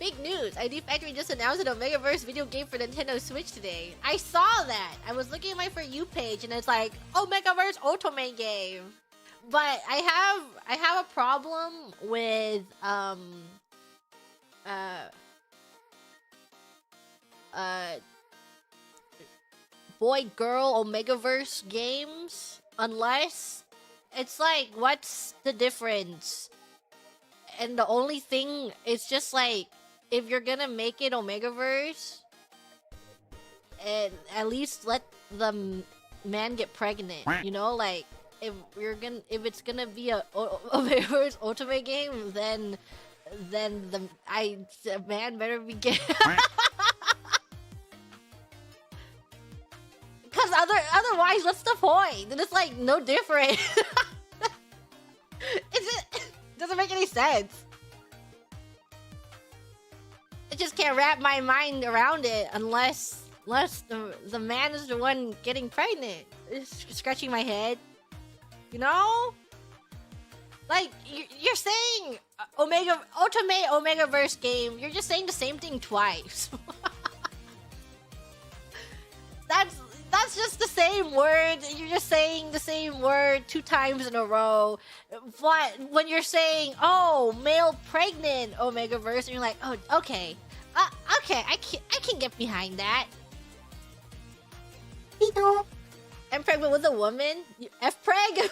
Fake news! ID Factory just announced an Omegaverse video game for Nintendo Switch today. I saw that! I was looking at my For You page and it's like, Omegaverse Otome game! But I have a problem with, boy-girl Omegaverse games, unless it's like, what's the difference? And the only thing is just like, if you're gonna make it Omegaverse, and at least let the man get pregnant, you know? Like, if it's gonna be a Omegaverse Ultimate game, then the man better be gay. Cause otherwise, what's the point? Then it's like no different. Doesn't make any sense. I just can't wrap my mind around it unless the man is the one getting pregnant. It's scratching my head. You know? Like, you're saying Ultimate Omegaverse game, you're just saying the same thing twice. That's just the same word. You're just saying the same word 2 times in a row. But when you're saying, oh, male pregnant Omegaverse, and you're like, oh, okay. Okay, I can get behind that. I'm pregnant with a woman? F-preg?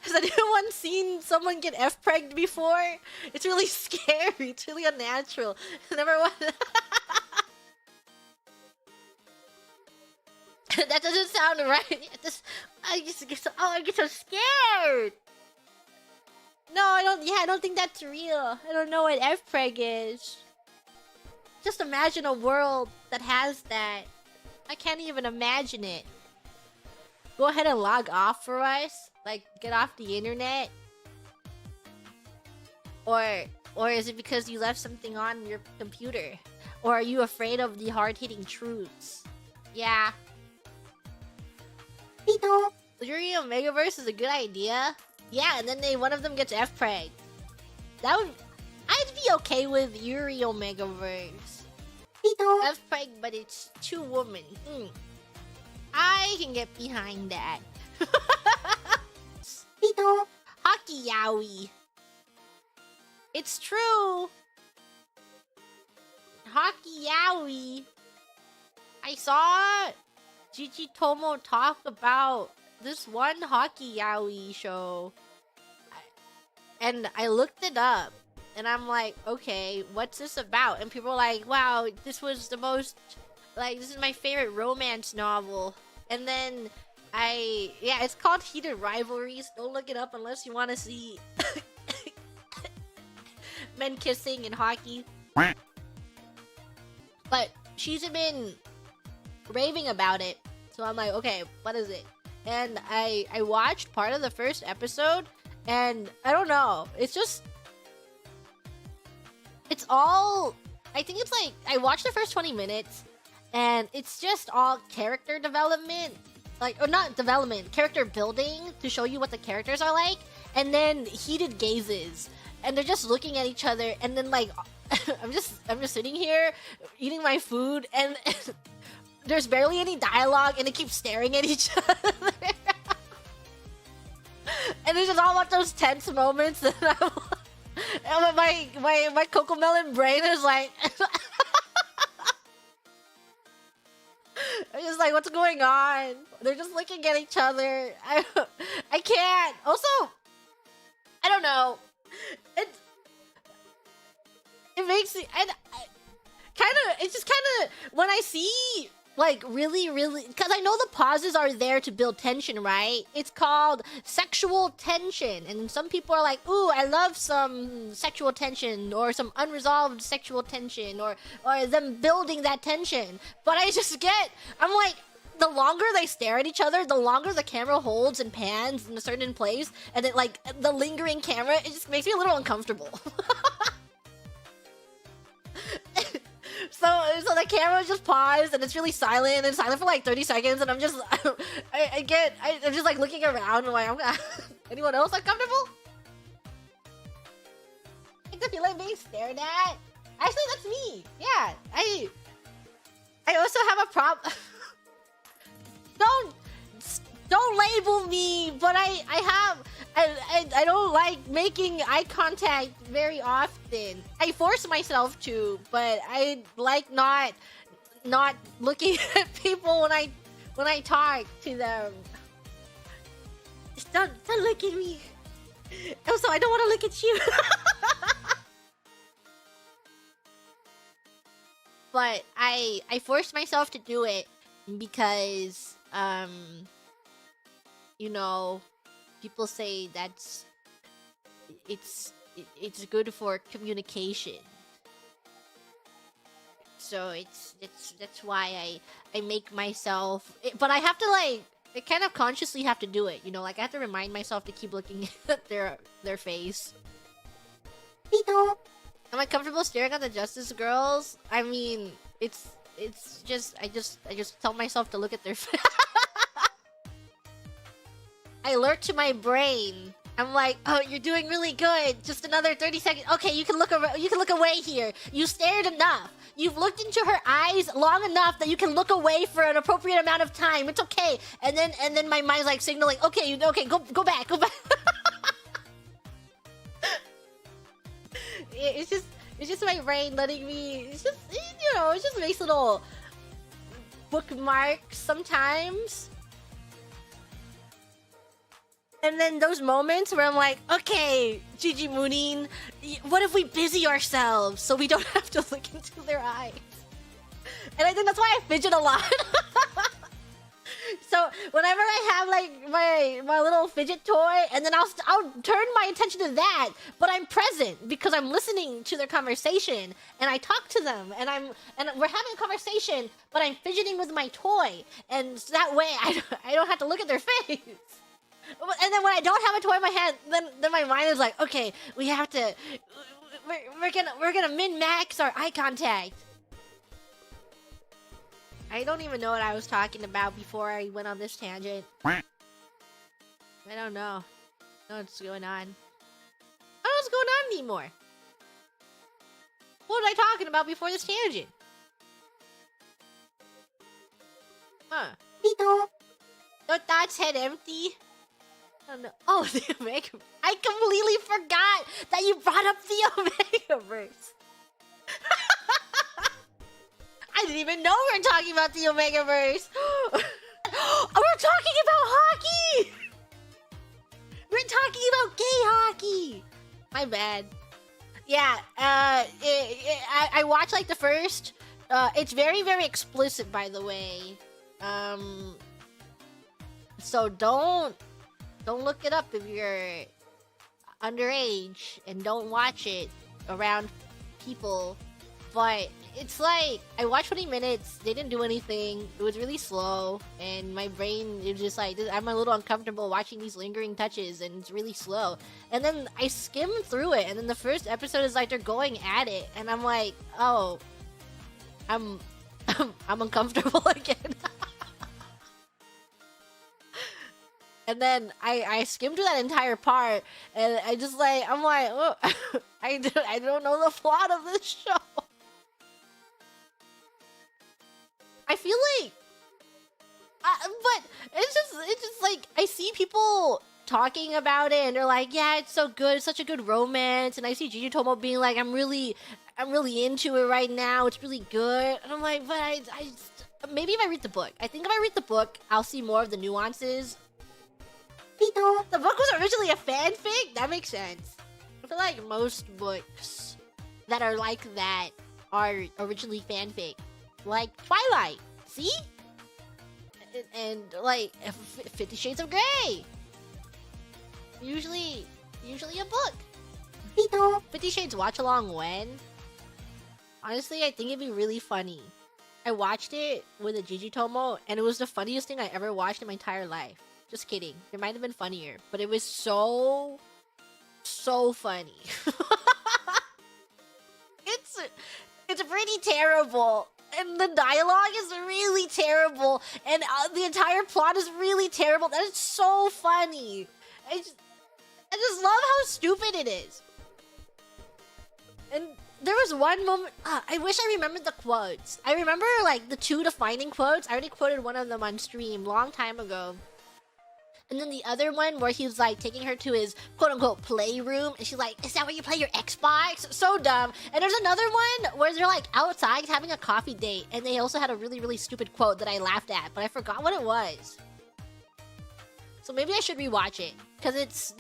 Has anyone seen someone get F-pregged before? It's really scary. It's really unnatural. Never want. That doesn't sound right. I get so scared. No, I don't. Yeah, I don't think that's real. I don't know what F-preg is. Just imagine a world that has that. I can't even imagine it. Go ahead and log off for us. Like, get off the internet. Or is it because you left something on your computer? Or are you afraid of the hard-hitting truths? Yeah. Yuri Omegaverse is a good idea. Yeah, and then one of them gets F-preg. I'd be okay with Yuri Omegaverse. F-preg, but it's 2 women. I can get behind that. Hockey yaoi. It's true. Hockey yaoi. I saw Gigi Tomo talk about this one hockey yaoi show. And I looked it up. And I'm like, okay, what's this about? And people are like, wow, this was the most... Like, this is my favorite romance novel. And then yeah, it's called Heated Rivalries. Don't look it up unless you want to see men kissing in hockey. But she's been raving about it. So I'm like, okay, what is it? And I watched part of the first episode. And I don't know. It's all... I think it's like... I watched the first 20 minutes. And it's just all character development. Like, or not development, character building to show you what the characters are like. And then heated gazes. And they're just looking at each other. And then like, I'm just sitting here eating my food. And there's barely any dialogue. And they keep staring at each other. And it's just all about those tense moments. And my Cocomelon brain is like... I'm just like, what's going on? They're just looking at each other. I can't. Also, I don't know. It makes me... It's just kind of... When I see, like, really... Because I know the pauses are there to build tension, right? It's called sexual tension. And some people are like, ooh, I love some sexual tension. Or some unresolved sexual tension. Or them building that tension. But I just get... I'm like... The longer they stare at each other, the longer the camera holds and pans in a certain place. And then, like, the lingering camera, it just makes me a little uncomfortable. So the camera just paused and it's really silent and it's silent for like 30 seconds and I'm just I'm just like looking around and like anyone else uncomfortable? like to feel like being stared at. Actually, that's me. Yeah, I also have a problem. Don't label me, but I don't like making eye contact very often. I force myself to, but I like not looking at people when I talk to them. Just don't look at me. Also, I don't want to look at you. But I forced myself to do it because you know, people say it's good for communication. So that's why I make myself, but I have to like, I kind of consciously have to do it, you know, like I have to remind myself to keep looking at their face. Am I comfortable staring at the Justice Girls? I mean, it's just I just tell myself to look at their face. I alert to my brain. I'm like, oh, you're doing really good. Just another 30 seconds. Okay, you can look away here. You stared enough. You've looked into her eyes long enough that you can look away for an appropriate amount of time. It's okay. And then my mind's like signaling, okay, go back. It's just my brain letting me. It's just, you know, it just makes little bookmarks sometimes. And then those moments where I'm like, okay, Gigi Moonin, what if we busy ourselves so we don't have to look into their eyes? And I think that's why I fidget a lot. So whenever I have like my little fidget toy, and then I'll turn my attention to that, but I'm present because I'm listening to their conversation, and I talk to them, and we're having a conversation, but I'm fidgeting with my toy, and so that way I don't have to look at their face. And then when I don't have a toy in my hand, then my mind is like, okay, we have to, we're gonna min-max our eye contact. I don't even know what I was talking about before I went on this tangent. I don't know. What's going on? I don't know what's going on anymore. What was I talking about before this tangent? Huh. Your thoughts head empty? Oh, no. Oh, the Omegaverse. I completely forgot that you brought up the Omegaverse. I didn't even know we were talking about the Omegaverse. We're talking about hockey. We're talking about gay hockey. My bad. Yeah, I watched like the first. It's very, very explicit, by the way. So don't look it up if you're underage, and don't watch it around people. But it's like, I watched 20 minutes, they didn't do anything, it was really slow, and my brain is just like, I'm a little uncomfortable watching these lingering touches, and it's really slow. And then I skimmed through it, and then the first episode is like they're going at it, and I'm like, oh, I'm uncomfortable again. And then I skimmed through that entire part, and I'm like, oh, I don't know the plot of this show. I feel like, but it's just like, I see people talking about it, and they're like, yeah, it's so good, it's such a good romance, and I see Gigi Tomo being like, I'm really into it right now, it's really good, and I'm like, but I maybe if I read the book, I think if I read the book, I'll see more of the nuances. The book was originally a fanfic? That makes sense. I feel like most books that are like that are originally fanfic. Like Twilight, see? And like 50 Shades of Grey. Usually a book. 50 Shades watch along when? Honestly, I think it'd be really funny. I watched it with a Gigi Tomo, and it was the funniest thing I ever watched in my entire life. Just kidding. There might have been funnier, but it was so funny. It's pretty terrible. And the dialogue is really terrible, and the entire plot is really terrible. That is so funny. I just love how stupid it is. And there was one moment. I wish I remembered the quotes. I remember like the 2 defining quotes. I already quoted one of them on stream long time ago. And then the other one where he was like taking her to his quote-unquote playroom, and she's like, "Is that where you play your Xbox?" So dumb. And there's another one where they're like outside having a coffee date, and they also had a really, really stupid quote that I laughed at, but I forgot what it was. So maybe I should rewatch it, because it's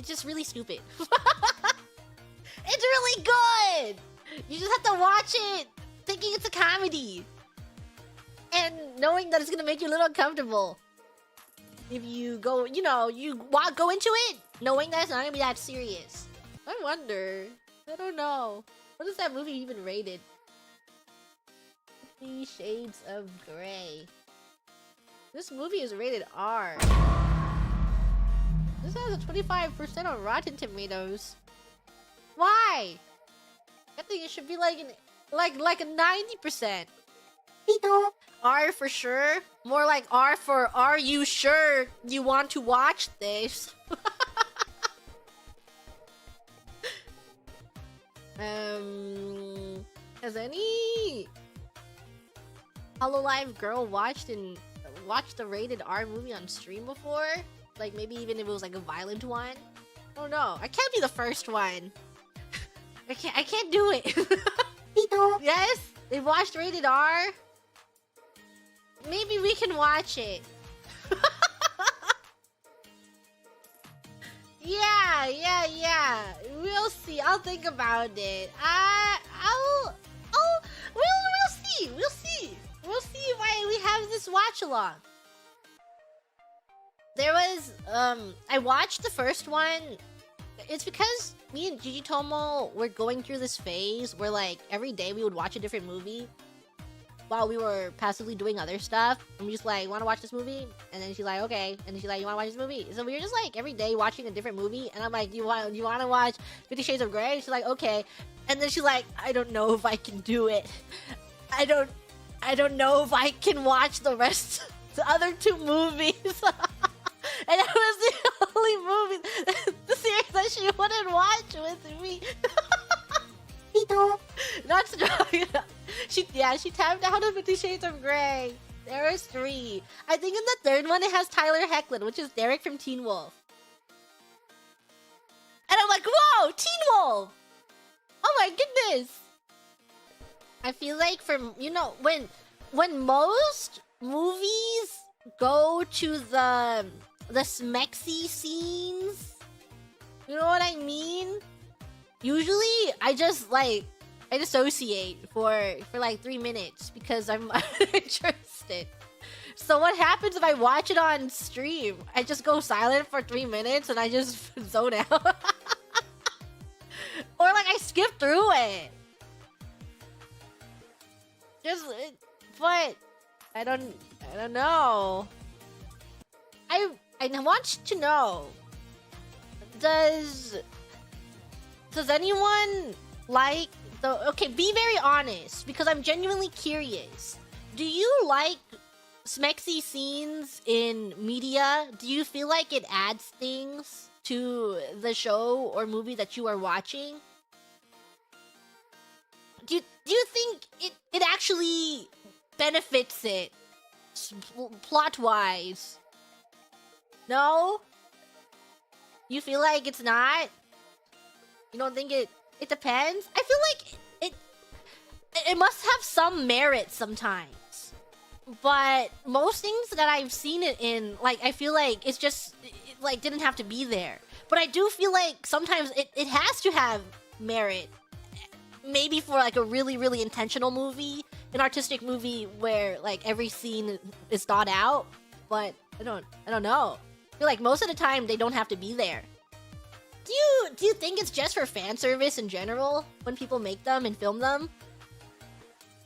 just really stupid. It's really good! You just have to watch it thinking it's a comedy. And knowing that it's gonna make you a little uncomfortable. If you go, you know, go into it knowing that it's not gonna be that serious. I wonder. I don't know. What is that movie even rated? 50 Shades of Grey. This movie is rated R. This has a 25% on Rotten Tomatoes. Why? I think it should be like a 90%. R for sure. More like R for, are you sure you want to watch this? Has any Hololive girl watched a rated R movie on stream before? Like maybe even if it was like a violent one? Oh no, I can't be the first one. I can't do it. Yes, they watched rated R. Maybe we can watch it. Yeah. We'll see. I'll think about it. We'll see. We'll see why we have this watch along. There was I watched the first one. It's because me and Gigi Tomo were going through this phase where like every day we would watch a different movie while we were passively doing other stuff. I'm just like, "Want to watch this movie?" And then she's like, "Okay." And then she's like, "You want to watch this movie?" So we were just like every day watching a different movie. And I'm like, "You want to watch 50 Shades of Grey?" And she's like, "Okay." And then she's like, "I don't know if I can do it. I don't know if I can watch the other 2 movies." And that was the only movie, the series that she wouldn't watch with me. Not strong enough. She tapped out of 50 Shades of Grey. There was 3. I think in the third one it has Tyler Hoechlin, which is Derek from Teen Wolf. And I'm like, whoa, Teen Wolf! Oh my goodness! I feel like when most movies go to the smexy scenes, you know what I mean? Usually I just I dissociate for like 3 minutes because I'm uninterested. So what happens if I watch it on stream? I just go silent for 3 minutes and I just zone out. Or like I skip through it. But I don't know. I want to know, does anyone like okay, be very honest, because I'm genuinely curious. Do you like smexy scenes in media? Do you feel like it adds things to the show or movie that you are watching? Do you think it actually benefits it plot-wise? No? You feel like it's not? You don't think it depends? I feel like it must have some merit sometimes. But most things that I've seen it in, like, I feel like it's just, like, didn't have to be there. But I do feel like sometimes it has to have merit. Maybe for, like, a really, really intentional movie. An artistic movie where, like, every scene is thought out. But I don't know. I feel like most of the time they don't have to be there. Do you think it's just for fan service in general when people make them and film them?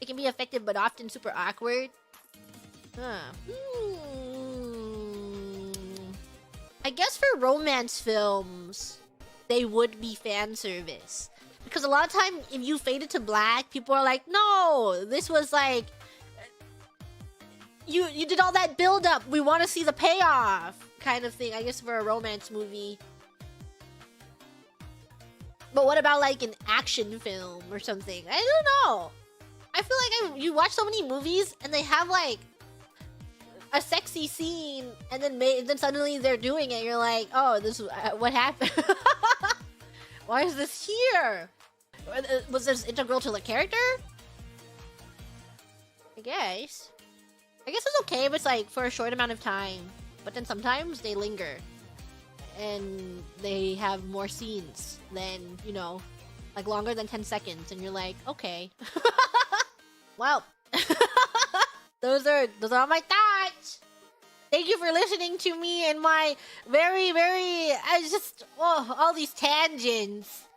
It can be effective but often super awkward. I guess for romance films, they would be fan service. Because a lot of time, if you fade it to black, people are like, no, this was like, you did all that build up. We want to see the payoff kind of thing. I guess for a romance movie. But what about like an action film or something? I don't know. I feel like you watch so many movies and they have like a sexy scene, and then suddenly they're doing it. You're like, oh, this what happened? Why is this here? Was this integral to the character? I guess it's okay if it's like for a short amount of time, but then sometimes they linger and they have more scenes than, you know, like longer than 10 seconds, and you're like, okay. Well, those are all my thoughts. Thank you for listening to me and my very, all these tangents.